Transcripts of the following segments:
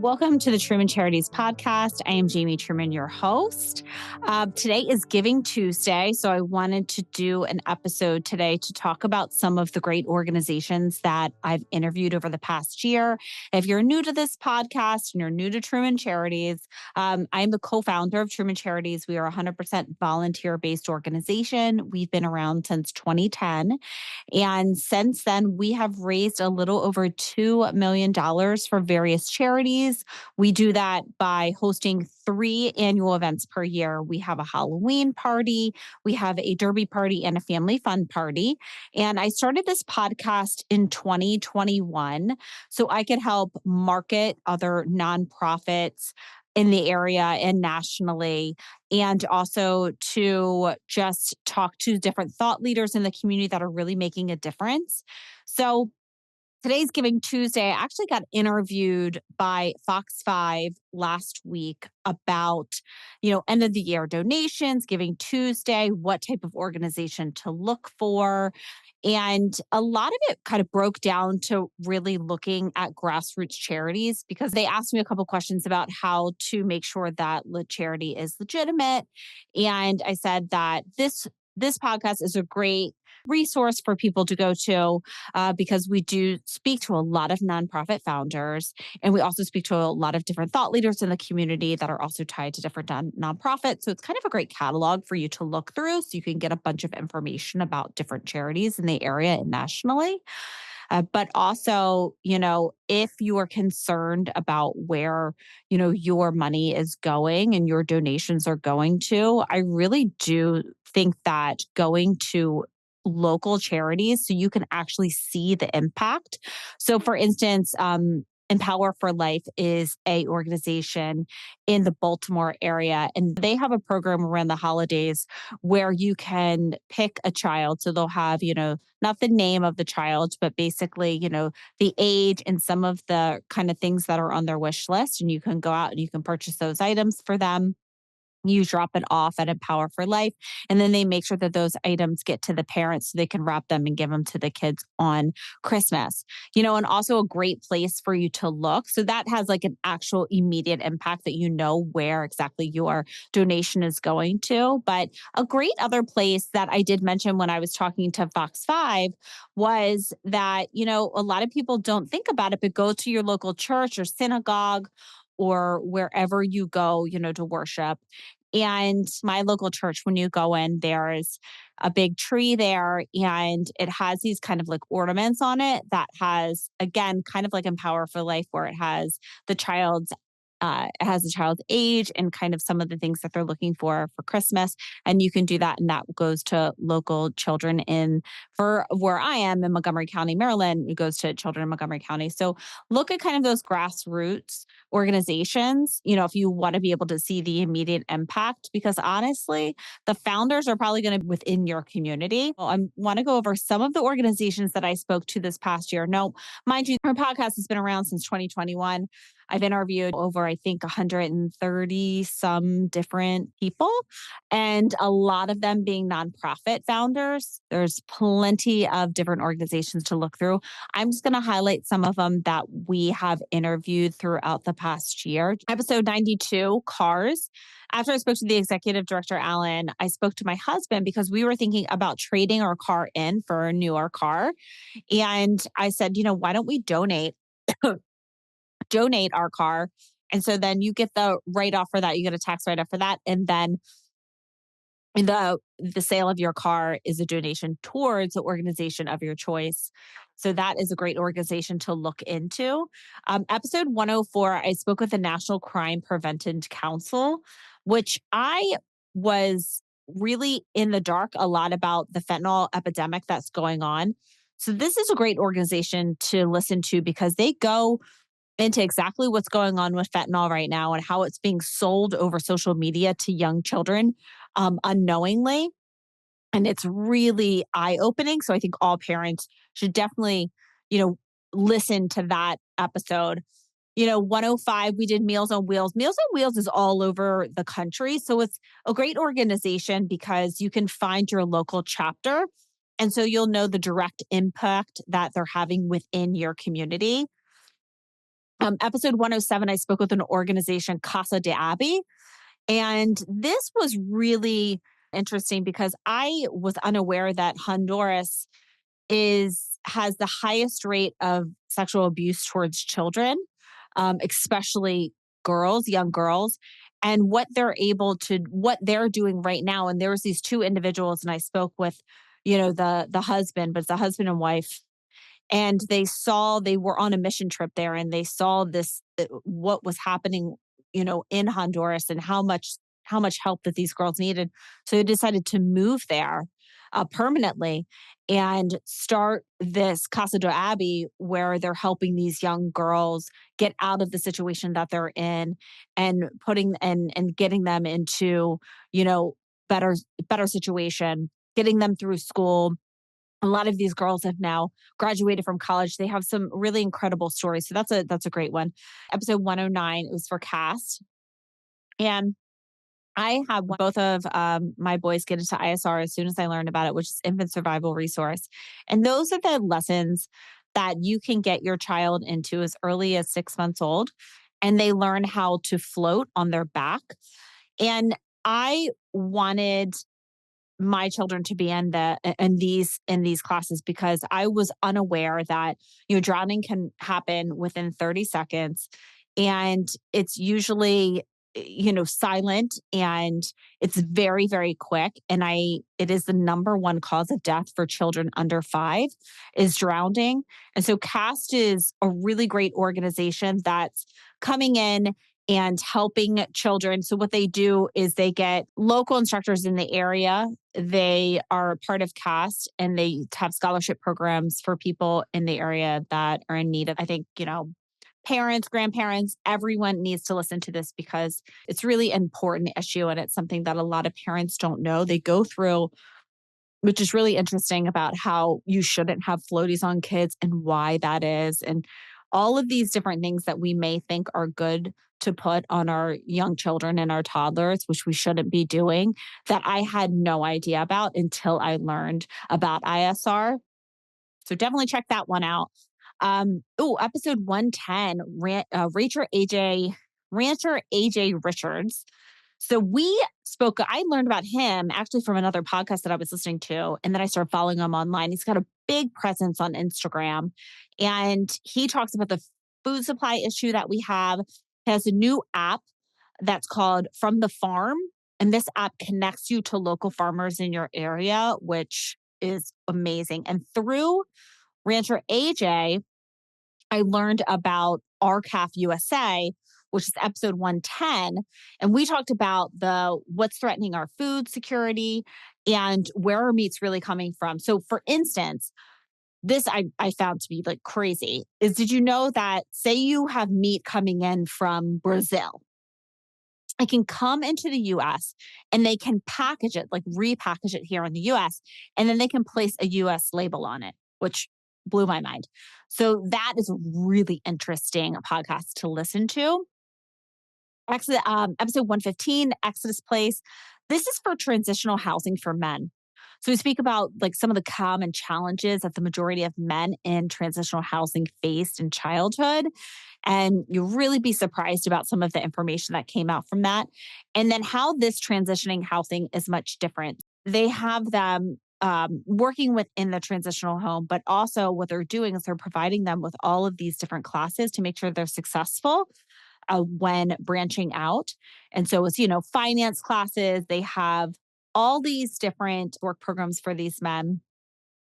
Welcome to the Truman Charities podcast. I am Jamie Truman, your host. Today is Giving Tuesday, so I wanted to do an episode today to talk about some of the great organizations that I've interviewed over the past year. If you're new to this podcast and you're new to Truman Charities, I'm the co-founder of Truman Charities. We are a 100% volunteer-based organization. We've been around since 2010. And since then, we have raised a little over $2 million for various charities. We do that by hosting 3 annual events per year. We have a Halloween party, we have a derby party, and a family fun party. And I started this podcast in 2021 so I could help market other nonprofits in the area and nationally, and also to just talk to different thought leaders in the community that are really making a difference. So today's Giving Tuesday. I actually got interviewed by Fox 5 last week about, end of the year donations, Giving Tuesday, what type of organization to look for. And a lot of it kind of broke down to really looking at grassroots charities because they asked me a couple questions about how to make sure that the charity is legitimate. And I said that this podcast is a great resource for people to go to because we do speak to a lot of nonprofit founders, and we also speak to a lot of different thought leaders in the community that are also tied to different nonprofits. So it's kind of a great catalog for you to look through so you can get a bunch of information about different charities in the area and nationally. But also, if you are concerned about where, your money is going and your donations are going to, I really do think that going to local charities so you can actually see the impact. So for instance, Empower for Life is a organization in the Baltimore area, and they have a program around the holidays where you can pick a child. So they'll have, not the name of the child, but basically, the age and some of the kind of things that are on their wish list. And you can go out and you can purchase those items for them. You drop it off at Empower for Life, and then they make sure that those items get to the parents so they can wrap them and give them to the kids on Christmas. And also a great place for you to look. So that has like an actual immediate impact that where exactly your donation is going to. But a great other place that I did mention when I was talking to Fox 5 was that, a lot of people don't think about it, but go to your local church or synagogue or wherever you go, to worship. And my local church, when you go in, there's a big tree there and it has these kind of like ornaments on it that has, again, kind of like Empower for Life, where it has the child's age and kind of some of the things that they're looking for Christmas. And you can do that. And that goes to local children for where I am in Montgomery County, Maryland, it goes to children in Montgomery County. So look at kind of those grassroots organizations, if you want to be able to see the immediate impact, because honestly, the founders are probably going to be within your community. Well, I want to go over some of the organizations that I spoke to this past year. No, mind you, our podcast has been around since 2021. I've interviewed over, I think, 130 some different people, and a lot of them being nonprofit founders. There's plenty of different organizations to look through. I'm just going to highlight some of them that we have interviewed throughout the past year. Episode 92, Cars. After I spoke to the executive director, Alan, I spoke to my husband because we were thinking about trading our car in for a newer car. And I said, why don't we donate our car? And so then you get the write-off for that. You get a tax write-off for that. And then the sale of your car is a donation towards the organization of your choice. So that is a great organization to look into. Episode 104, I spoke with the National Crime Prevention Council, which I was really in the dark a lot about the fentanyl epidemic that's going on. So this is a great organization to listen to because they go into exactly what's going on with fentanyl right now and how it's being sold over social media to young children unknowingly. And it's really eye-opening. So I think all parents should definitely, listen to that episode. 105, we did Meals on Wheels. Meals on Wheels is all over the country. So it's a great organization because you can find your local chapter. And so you'll know the direct impact that they're having within your community. Episode 107, I spoke with an organization, Casa de Abby. And this was really interesting because I was unaware that Honduras has the highest rate of sexual abuse towards children, especially girls, young girls, and what they're doing right now. And there was these two individuals, and I spoke with, the husband, but it's a husband and wife, and they were on a mission trip there, and they saw this what was happening, in Honduras, and how much help that these girls needed. So they decided to move there permanently and start this Casa de Abbey, where they're helping these young girls get out of the situation that they're in, and putting and getting them into, you know better better situation, getting them through school. A lot of these girls have now graduated from college. They have some really incredible stories. So that's a great one. Episode 109, it was for Cast. And I had both of my boys get into ISR as soon as I learned about it, which is Infant Survival Resource. And those are the lessons that you can get your child into as early as 6 months old. And they learn how to float on their back. And I wanted my children to be in these classes because I was unaware that drowning can happen within 30 seconds, and it's usually silent, and it's very, very quick, and I it is the number one cause of death for children under 5 is drowning. And so CAST is a really great organization that's coming in and helping children. So what they do is they get local instructors in the area. They are part of CAST, and they have scholarship programs for people in the area that are in need of, I think, parents, grandparents, everyone needs to listen to this because it's really important issue, and it's something that a lot of parents don't know. They go through, which is really interesting, about how you shouldn't have floaties on kids and why that is. And all of these different things that we may think are good to put on our young children and our toddlers, which we shouldn't be doing, that I had no idea about until I learned about ISR. So definitely check that one out. Episode 110, Rancher AJ Richards. So I learned about him actually from another podcast that I was listening to. And then I started following him online. He's got a big presence on Instagram. And he talks about the food supply issue that we have. He has a new app that's called From the Farm. And this app connects you to local farmers in your area, which is amazing. And through Rancher AJ, I learned about RCAF USA, which is episode 110. And we talked about what's threatening our food security and where our meat's really coming from. So for instance, this I found to be like crazy is, did you know that, say you have meat coming in from Brazil, it can come into the US and they can package it, like repackage it here in the US, and then they can place a US label on it, which blew my mind. So that is a really interesting podcast to listen to. Episode 115, Exodus Place. This is for transitional housing for men. So we speak about like some of the common challenges that the majority of men in transitional housing faced in childhood. And you'll really be surprised about some of the information that came out from that. And then how this transitioning housing is much different. They have them working within the transitional home, but also what they're doing is they're providing them with all of these different classes to make sure they're successful when branching out. And so it's, finance classes. They have all these different work programs for these men,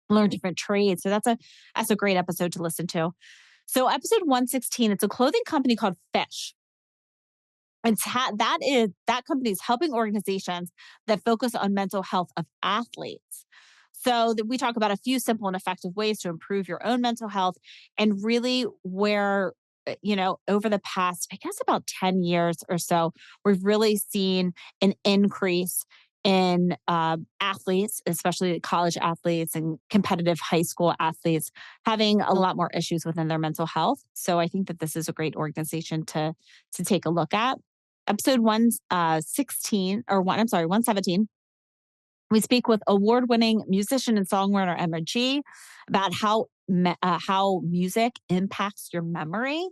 learn different trades. So that's a great episode to listen to. So episode 116, it's a clothing company called Fish. That company is helping organizations that focus on mental health of athletes. So that we talk about a few simple and effective ways to improve your own mental health, and really where over the past, I guess about 10 years or so, we've really seen an increase in athletes, especially college athletes and competitive high school athletes, having a lot more issues within their mental health. So I think that this is a great organization to take a look at. Episode 117. We speak with award-winning musician and songwriter Emma G about how music impacts your memory.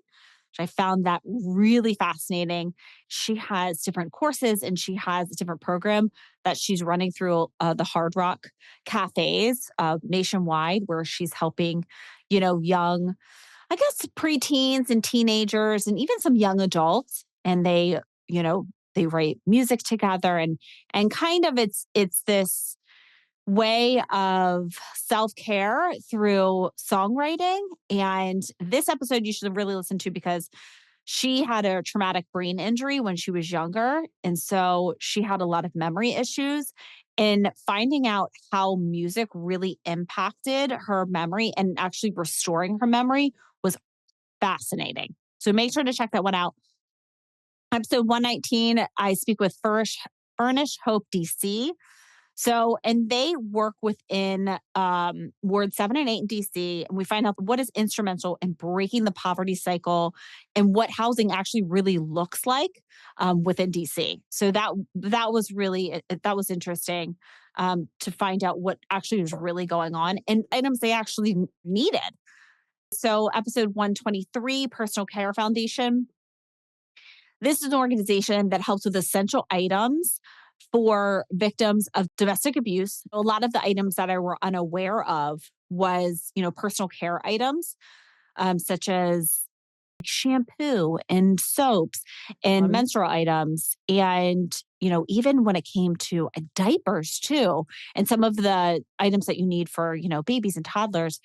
which I found that really fascinating. She has different courses and she has a different program that she's running through the Hard Rock cafes nationwide, where she's helping, young, I guess, preteens and teenagers and even some young adults. And you know, they write music together and kind of it's this way of self-care through songwriting. And this episode you should really listen to because she had a traumatic brain injury when she was younger. And so she had a lot of memory issues. And finding out how music really impacted her memory and actually restoring her memory was fascinating. So make sure to check that one out. Episode 119, I speak with Furnish Hope DC. So, and they work within Ward 7 and 8 in DC. And we find out what is instrumental in breaking the poverty cycle and what housing actually really looks like within DC. So that was really, that was interesting to find out what actually was really going on and items they actually needed. So, episode 123, Personal Care Foundation. This is an organization that helps with essential items for victims of domestic abuse. A lot of the items that I were unaware of was, personal care items, such as shampoo and soaps and menstrual items. And, even when it came to diapers too, and some of the items that you need for, babies and toddlers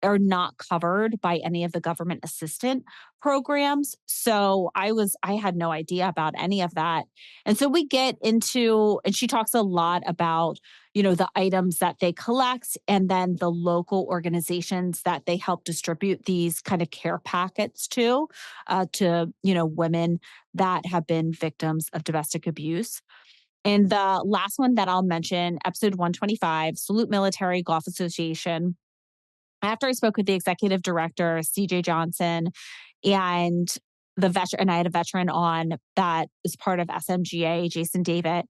are not covered by any of the government assistant programs. So I had no idea about any of that. And so we get into, and she talks a lot about, the items that they collect and then the local organizations that they help distribute these kind of care packets to, women that have been victims of domestic abuse. And the last one that I'll mention, episode 125, Salute Military Golf Association. After I spoke with the executive director, CJ Johnson, and the veteran, and I had a veteran on that is part of SMGA, Jason David,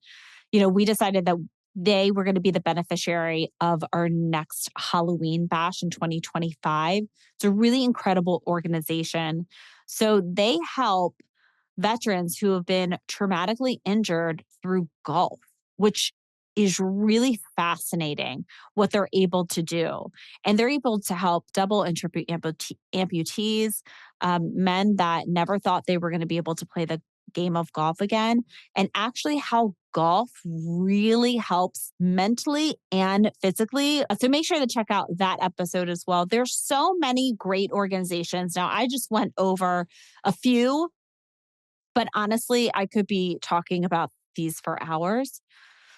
we decided that they were going to be the beneficiary of our next Halloween bash in 2025. It's a really incredible organization. So they help veterans who have been traumatically injured through golf, which is really fascinating what they're able to do. And they're able to help double and triple amputees, men that never thought they were going to be able to play the game of golf again, and actually how golf really helps mentally and physically. So make sure to check out that episode as well. There's so many great organizations. Now, I just went over a few, but honestly, I could be talking about these for hours.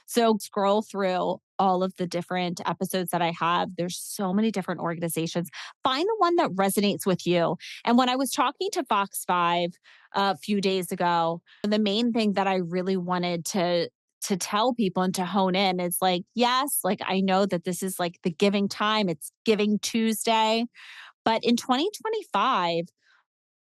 So scroll through all of the different episodes that I have. There's so many different organizations. Find the one that resonates with you. And when I was talking to Fox 5 a few days ago, the main thing that I really wanted to tell people and to hone in is like, yes, like I know that this is like the giving time. It's Giving Tuesday. But in 2025,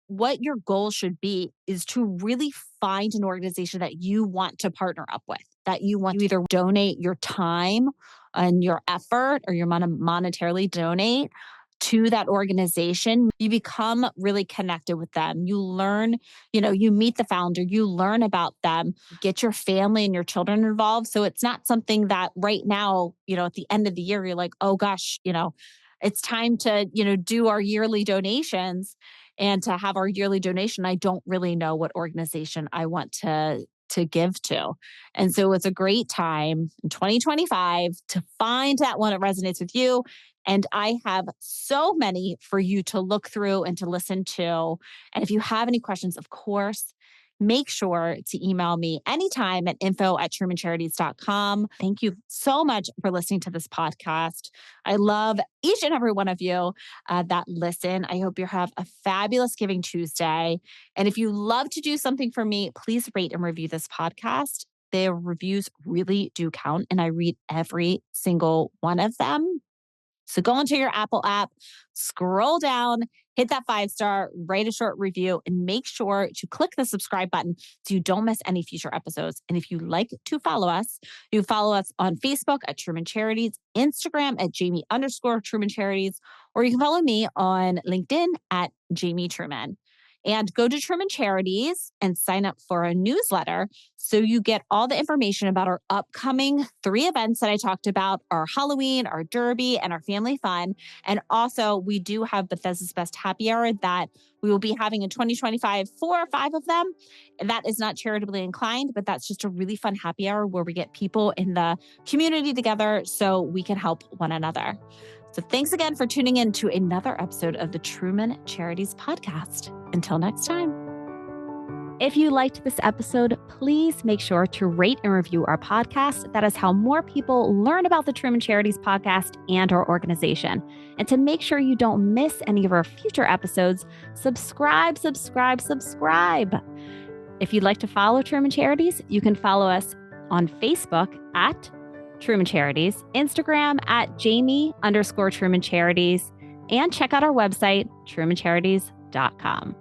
what your goal should be is to really find an organization that you want to partner up with, that you want to either donate your time and your effort or your monetarily donate to that organization. You become really connected with them. You learn, you meet the founder, you learn about them, get your family and your children involved. So it's not something that right now, at the end of the year, you're like, oh gosh, it's time to, do our yearly donations and to have our yearly donation. I don't really know what organization I want to give to. And so it's a great time in 2025 to find that one that resonates with you. And I have so many for you to look through and to listen to. And if you have any questions, of course, make sure to email me anytime at info@trumancharities.com. Thank you so much for listening to this podcast. I love each and every one of you that listen. I hope you have a fabulous Giving Tuesday. And if you love to do something for me, please rate and review this podcast. Their reviews really do count, and I read every single one of them. So go into your Apple app, scroll down, hit that 5-star, write a short review, and make sure to click the subscribe button so you don't miss any future episodes. And if you like to follow us, you follow us on Facebook at Truman Charities, Instagram at Jamie_Truman Charities, or you can follow me on LinkedIn at Jamie Truman. And go to Truman Charities and sign up for a newsletter so you get all the information about our upcoming 3 events that I talked about, our Halloween, our Derby, and our family fun. And also, we do have Bethesda's Best Happy Hour that we will be having in 2025, 4 or 5 of them. That is not charitably inclined, but that's just a really fun happy hour where we get people in the community together so we can help one another. So thanks again for tuning in to another episode of the Truman Charities Podcast. Until next time. If you liked this episode, please make sure to rate and review our podcast. That is how more people learn about the Truman Charities Podcast and our organization. And to make sure you don't miss any of our future episodes, subscribe. If you'd like to follow Truman Charities, you can follow us on Facebook at Truman Charities, Instagram at Jamie_Truman Charities, and check out our website, trumancharities.com.